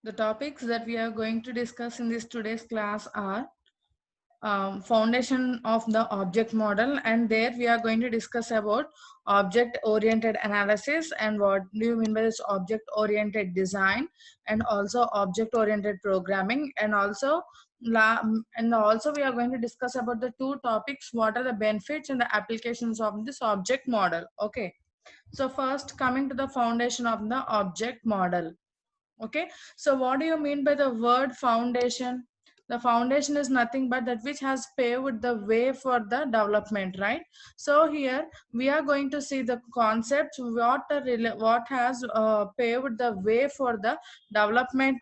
The topics that we are going to discuss in this today's class are foundation of the object model, and there we are going to discuss about object oriented analysis and what do you mean by this object oriented design, and also object oriented programming, and also we are going to discuss about the two topics: what are the benefits and the applications of this object model. Okay, so first, coming to the foundation of the object model. Okay, so what do you mean by the word foundation? The foundation is nothing but that which has paved the way for the development, right? So here we are going to see the concepts what has paved the way for the development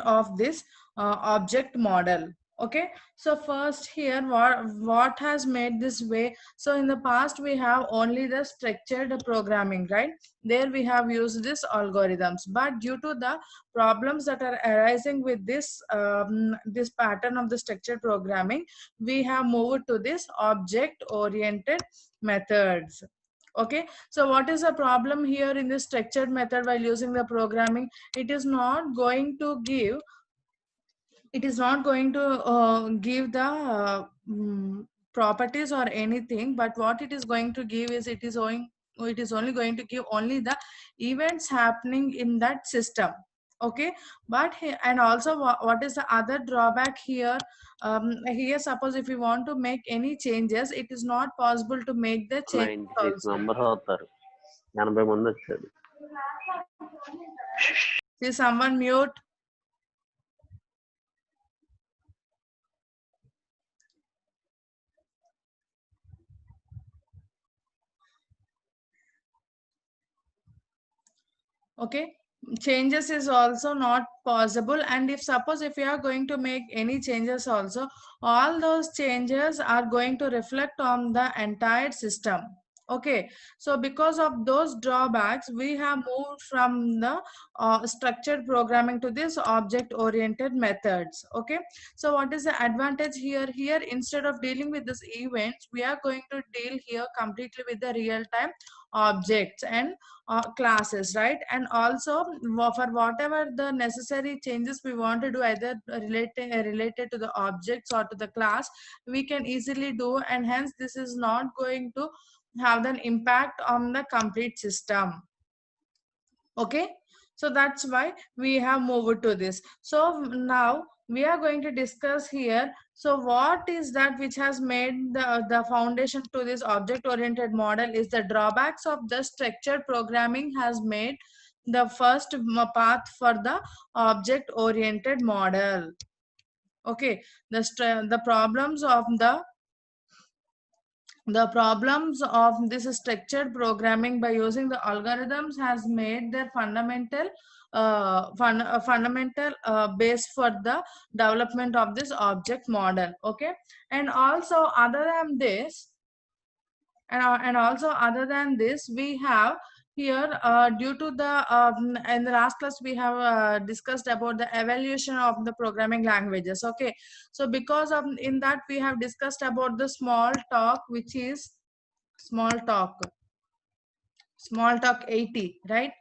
of this object model. Okay, so first here what has made this way. So in the past we have only the structured programming, right? There we have used this algorithms, but due to the problems that are arising with this pattern of the structured programming, we have moved to this object oriented methods. Okay, so what is the problem here in this structured method while using the programming? It is not going to give the properties or anything, but what it is going to give is it is only going to give only the events happening in that system. Okay, but and also what is the other drawback here? Here, suppose if you want to make any changes, it is not possible to make the changes 96 also. Members అవుతారు 80 మంది వచ్చారు. See, someone mute. Okay, changes is also not possible, and if suppose if you are going to make any changes also, all those changes are going to reflect on the entire system. Okay, so because of those drawbacks, we have moved from the structured programming to this object oriented methods. Okay, so what is the advantage here? Here, instead of dealing with this events, we are going to deal here completely with the real time objects and classes, right? And also for whatever the necessary changes we want to do, either related to the objects or to the class, we can easily do, and hence this is not going to have an impact on the complete system. Okay, so that's why we have moved to this. So now we are going to discuss here, so what is that which has made the foundation to this object oriented model is the drawbacks of the structured programming has made the first path for the object oriented model. Okay, the problems of this structured programming by using the algorithms has made their fundamental base for the development of this object model. Okay, and also other than this, we have here due to the in the last class we have discussed about the evolution of the programming languages. Okay, so because of in that we have discussed about the small talk, which is small talk small talk 80, right?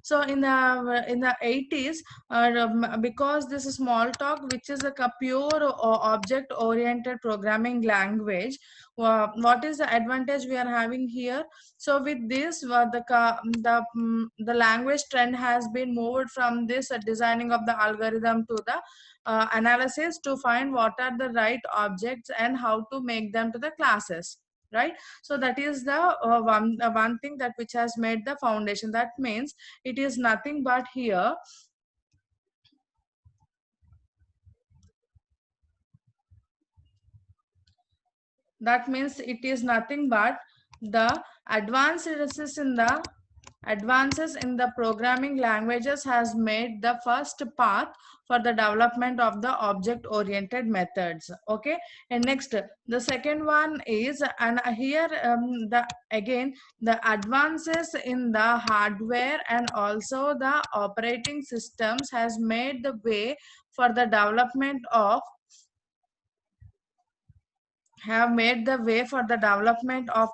So in the 80s, because this is small talk, which is a pure object oriented programming language, what is the advantage we are having here? So with this, the language trend has been moved from this designing of the algorithm to the analysis to find what are the right objects and how to make them to the classes, right? So that is the one thing that which has made the foundation. That means it is nothing but here that means it is nothing but the advances in the programming languages has made the first path for the development of the object oriented methods. Okay, and next the second one is, and here the advances in the hardware and also the operating systems has made the way for the development of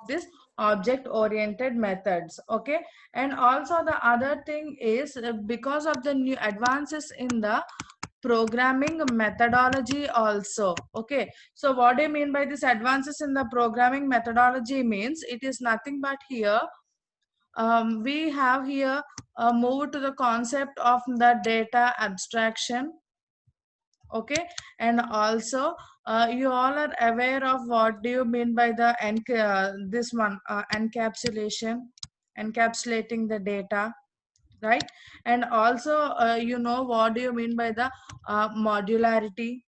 this object oriented methods. Okay, and also the other thing is because of the new advances in the programming methodology also. Okay, so what do you mean by this advances in the programming methodology? Means it is nothing but here we have here move to the concept of the data abstraction. Okay, and also you all are aware of what do you mean by the this one encapsulating the data, right? And also you know what do you mean by the modularity,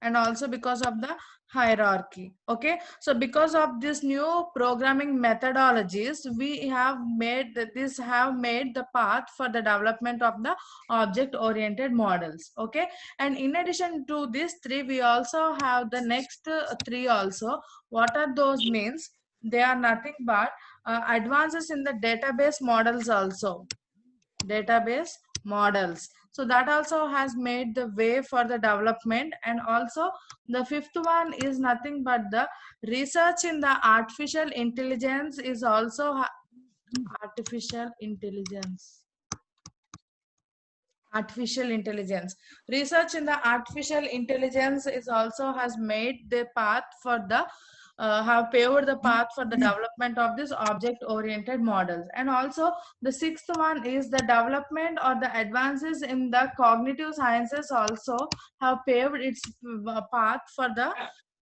and also because of the hierarchy. Okay, so because of this new programming methodologies, we have made this have made the path for the development of the object oriented models. Okay, and in addition to these three, we also have the next three also. What are those means? They are nothing but advances in the database models also. Database models, so that also has made the way for the development. And also the fifth one is nothing but the research in the artificial intelligence is also artificial intelligence artificial intelligence research in the artificial intelligence is also has made the path for the have paved the path for the development of this object oriented models. And also the sixth one is the development or the advances in the cognitive sciences also have paved its path for the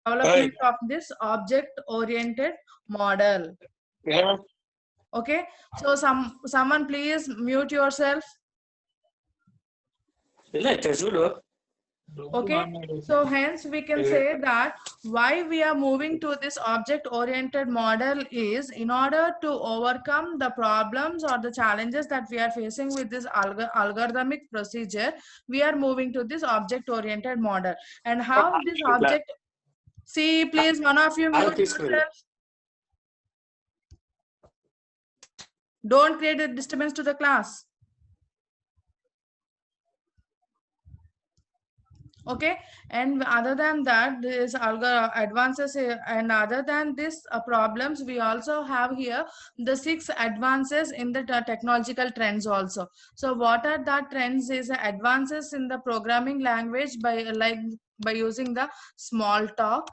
development of this object oriented model. Yeah. Okay, so someone please mute yourself. Okay, so hence we can say that why we are moving to this object oriented model is in order to overcome the problems or the challenges that we are facing with this algorithmic procedure. We are moving to this object oriented model. And how this object, see please one of you mute yourself. Don't create a disturbance to the class. Okay, and other than that this advances and other than this problems, we also have here the 6 advances in the technological trends also. So what are the trends is advances in the programming language by using the small talk.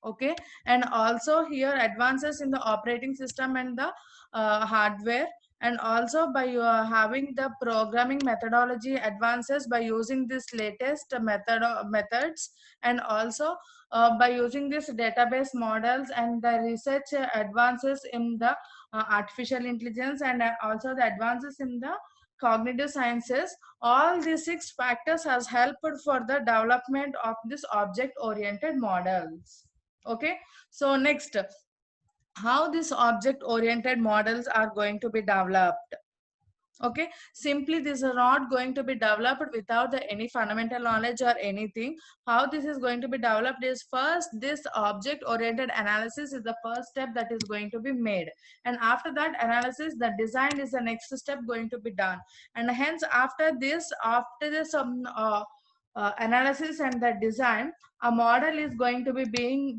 Okay, and also here advances in the operating system and the hardware. And also by having the programming methodology advances by using this latest methods. And also by using this database models and the research advances in the artificial intelligence. And also the advances in the cognitive sciences. All these 6 factors has helped for the development of this object oriented models. Okay, so next, how these object oriented models are going to be developed. Okay, simply these are not going to be developed without any fundamental knowledge or anything. How this is going to be developed is first this object oriented analysis is the first step that is going to be made, and after that analysis the design is the next step going to be done. And hence after this analysis and the design, a model is going to be being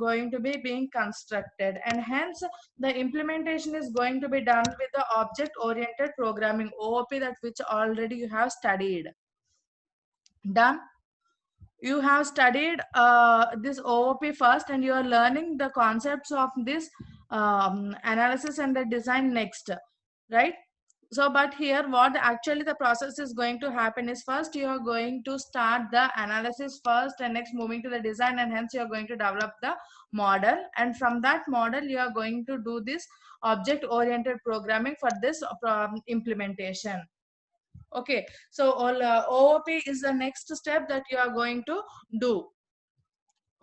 constructed. And hence the implementation is going to be done with the object oriented programming, OOP, that which already you have studied. Done. You have studied this OOP first, and you are learning the concepts of this analysis and the design next, right? So but here what actually the process is going to happen is first you are going to start the analysis first, and next moving to the design, and hence you are going to develop the model. And from that model you are going to do this object oriented programming for this implementation. Okay, so all OOP is the next step that you are going to do.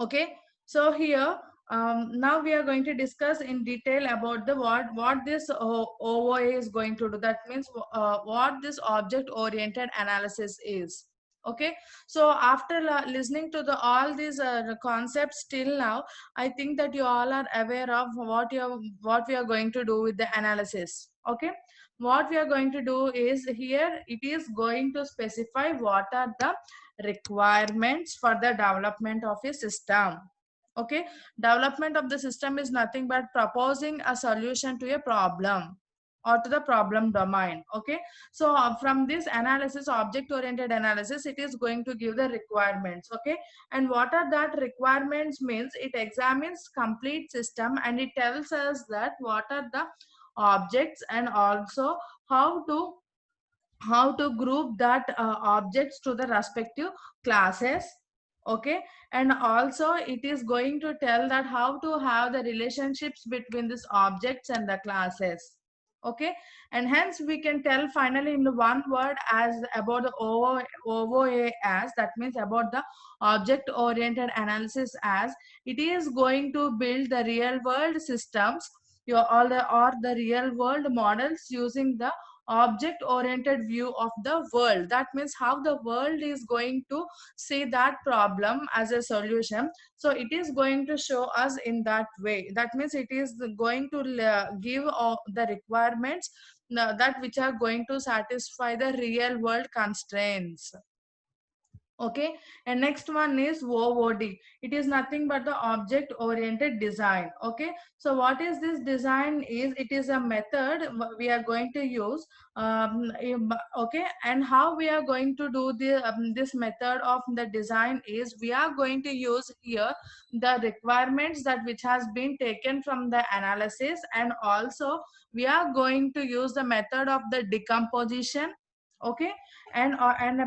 Okay, so here now we are going to discuss in detail about the what this OOA is going to do. That means what this object oriented analysis is. Okay, so after listening to the all these concepts till now, I think that you all are aware of what we are going to do with the analysis. Okay, what we are going to do is here it is going to specify what are the requirements for the development of a system. Okay, development of the system is nothing but proposing a solution to a problem or to the problem domain. Okay, so from this analysis, object oriented analysis, it is going to give the requirements. Okay, and what are that requirements means it examines complete system and it tells us that what are the objects and also how to group that objects to the respective classes. Okay, and also it is going to tell that how to have the relationships between these objects and the classes. Okay, and hence we can tell finally in the one word as about the OOA, as that means about the object oriented analysis, as it is going to build the real world systems, all the or the real world models using the object oriented view of the world. That means how the world is going to see that problem as a solution, so it is going to show us in that way. That means it is going to give the requirements that which are going to satisfy the real world constraints. Okay, and next one is OOD. It is nothing but the object oriented design. Okay, so what is this design is, it is a method we are going to use. Okay, and how we are going to do this method of the design is we are going to use here the requirements that which has been taken from the analysis, and also we are going to use the method of the decomposition. Okay, and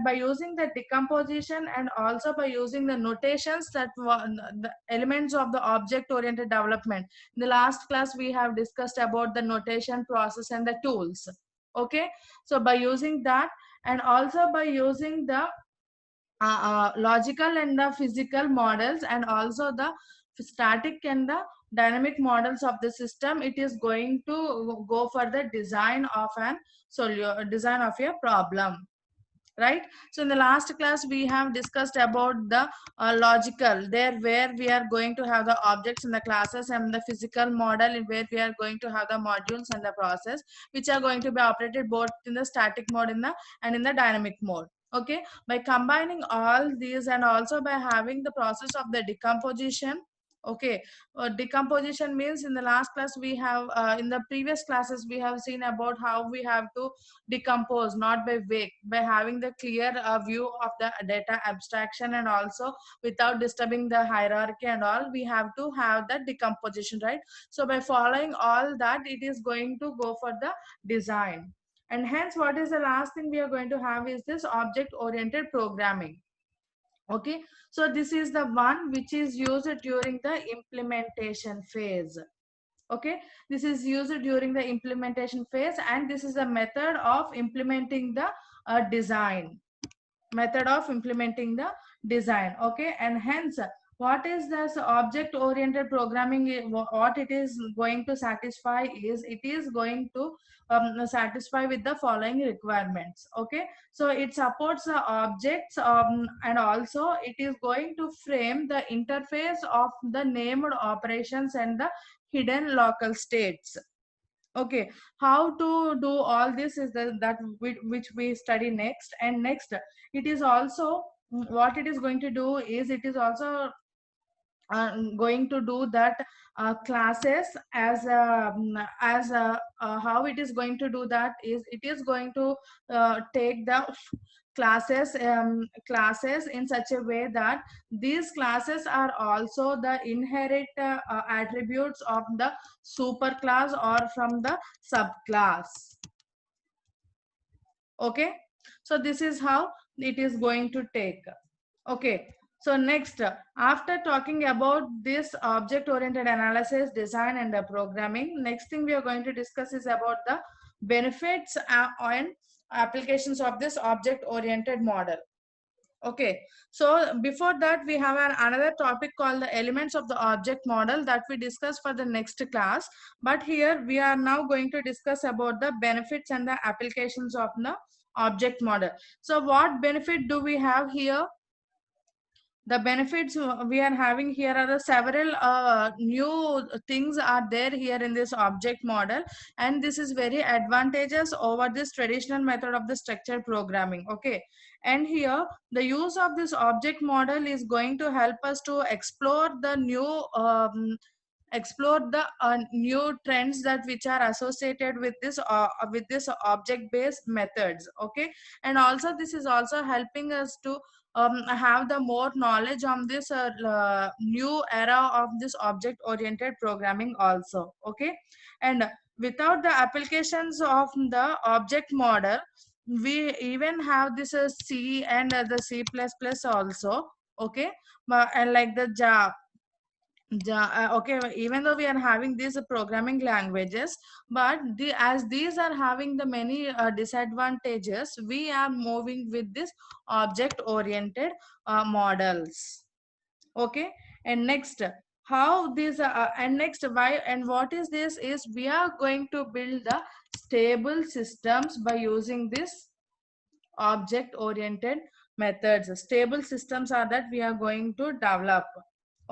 by using the decomposition and also by using the notations that the elements of the object oriented development. In the last class we have discussed about the notation process and the tools. Okay, so by using that and also by using the logical and the physical models and also the static and the dynamic models of the system, it is going to go for the design of design of a problem, right? So in the last class we have discussed about the logical, there where we are going to have the objects and the classes, and the physical model where we are going to have the modules and the process which are going to be operated both in the static mode and in the dynamic mode. Okay, by combining all these and also by having the process of the decomposition. Okay, decomposition means in the last class we have in the previous classes we have seen about how we have to decompose, not by wake, by having the clear view of the data abstraction and also without disturbing the hierarchy and all, we have to have that decomposition, right? So by following all that, it is going to go for the design. And hence what is the last thing we are going to have is this object oriented programming. Okay, so this is the one which is used during the implementation phase. Okay, this is used during the implementation phase, and this is a method of implementing the design, method of implementing the design. Okay, and hence what is this object oriented programming, what it is going to satisfy is it is going to satisfy with the following requirements. Okay, so it supports the objects, and also it is going to frame the interface of the named operations and the hidden local states. Okay, how to do all this is which we study next. And next it is also what it is going to do is it is also going to do that classes as how it is going to do that is it is going to take the classes in such a way that these classes are also the inherent attributes of the superclass or from the subclass. Okay, so this is how it is going to take. Okay, so next, after talking about this object oriented analysis, design and the programming, next thing we are going to discuss is about the benefits and applications of this object oriented model. Okay, so before that we have another topic called the elements of the object model that we discuss for the next class, but here we are now going to discuss about the benefits and the applications of the object model. So what benefit do we have here? The benefits we are having here are the several new things are there here in this object model, and this is very advantageous over this traditional method of the structured programming. Okay, and here the use of this object model is going to help us to explore the new trends that which are associated with this object based methods. Okay, and also this is also helping us to have the more knowledge on this new era of this object oriented programming also. Okay, and without the applications of the object model, we even have this C and the C++ also. Okay, and like the Java. Okay, even though we are having these programming languages, but as these are having the many disadvantages, we are moving with this object oriented models. Okay, and next, how these and next why and what is this is we are going to build the stable systems by using this object oriented methods. Stable systems are that we are going to develop.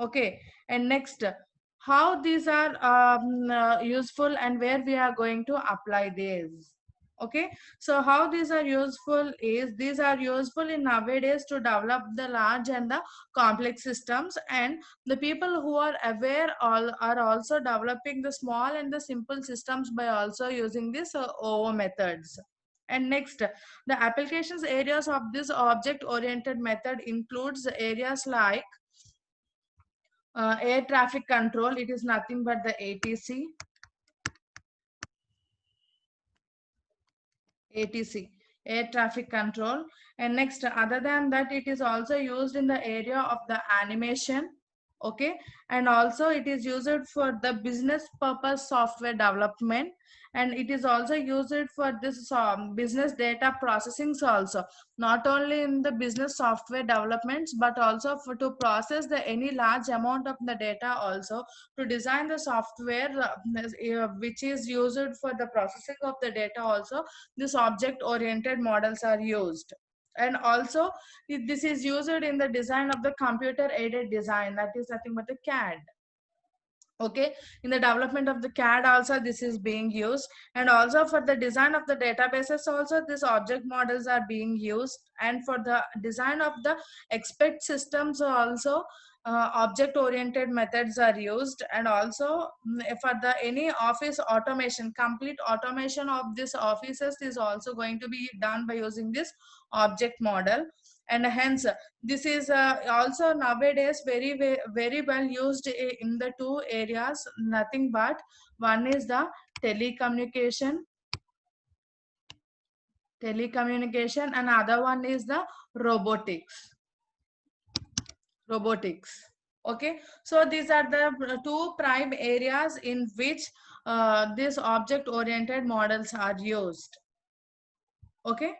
Okay, and next, how these are useful and where we are going to apply these. Okay, so how these are useful is these are useful in nowadays to develop the large and the complex systems, and the people who are aware all are also developing the small and the simple systems by also using this OO methods. And next, the applications areas of this object oriented method includes areas like air traffic control. It is nothing but the ATC, air traffic control. And next, other than that, it is also used in the area of the animation. Okay, and also it is used for the business purpose software development, and it is also used for this business data processing also, not only in the business software developments but also for to process the any large amount of the data also, to design the software which is used for the processing of the data also. This object oriented models are used, and also this is used in the design of the computer aided design, that is nothing but the CAD. Okay, in the development of the CAD also this is being used, and also for the design of the databases also these object models are being used, and for the design of the expert systems also object oriented methods are used, and also for the any office automation, complete automation of this offices is also going to be done by using this object model. And hence this is also nowadays very well used in the two areas, nothing but one is the telecommunication telecommunication and other one is the robotics. Okay, so these are the two prime areas in which these object oriented models are used. Okay,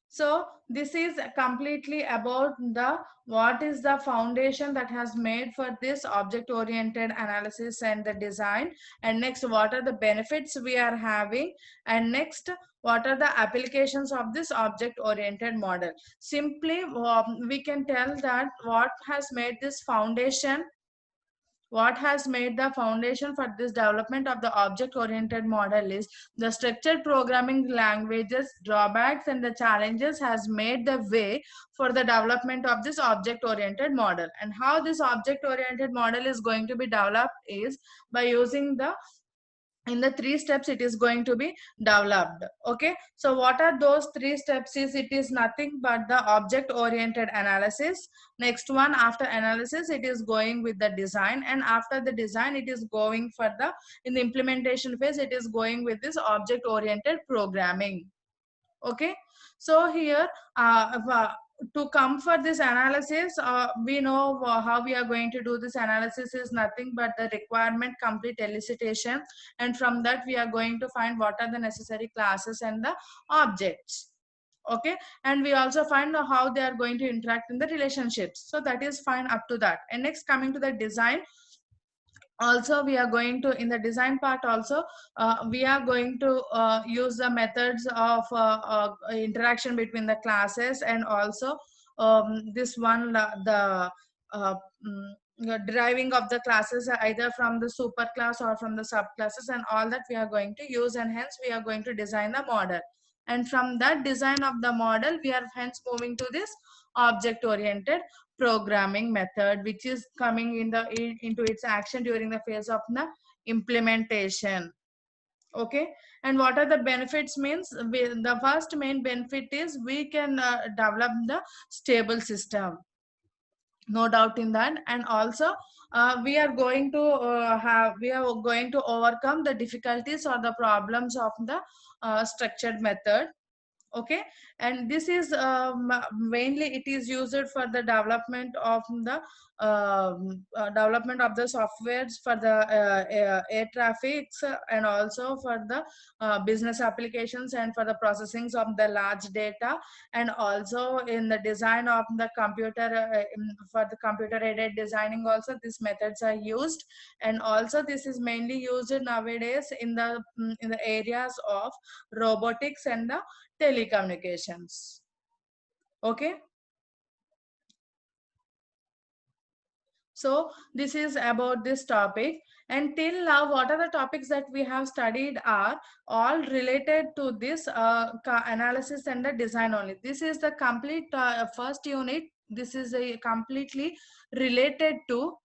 so this is completely about the what is the foundation that has made for this object oriented analysis and the design, and next what are the benefits we are having, and next what are the applications of this object oriented model. Simply we can tell that what has made the foundation for this development of the object oriented model is the structured programming languages drawbacks and the challenges has made the way for the development of this object oriented model. And how this object oriented model is going to be developed is by using the in the three steps it is going to be developed. Okay, so what are those three steps is it is nothing but the object oriented analysis. Next one, after analysis it is going with the design, and after the design it is going for the in the implementation phase it is going with this object oriented programming. Okay, so here to come for this analysis, we know how we are going to do this analysis is nothing but the requirement complete elicitation, and from that we are going to find what are the necessary classes and the objects. Okay, and we also find how they are going to interact in the relationships, so that is fine up to that. And next, coming to the design, also we are going to in the design part also we are going to use the methods of interaction between the classes, and also this one the uh, deriving of the classes either from the super class or from the subclasses, and all that we are going to use, and hence we are going to design the model. And from that design of the model, we are hence moving to this object oriented programming method, which is coming into its action during the phase of the implementation. Okay, and what are the benefits means, the first main benefit is we can develop the stable system, no doubt in that. And also we are going to overcome the difficulties or the problems of the structured method. Okay, and this is mainly it is used for the development of the development of the softwares for the air traffics, and also for the business applications, and for the processings of the large data, and also in the design of the computer, for the computer aided designing also these methods are used. And also this is mainly used nowadays in the areas of robotics and the telecommunications. Okay, so this is about this topic. And till now, what are the topics that we have studied are all related to this analysis and the design only. This is the complete first unit. This is a completely related to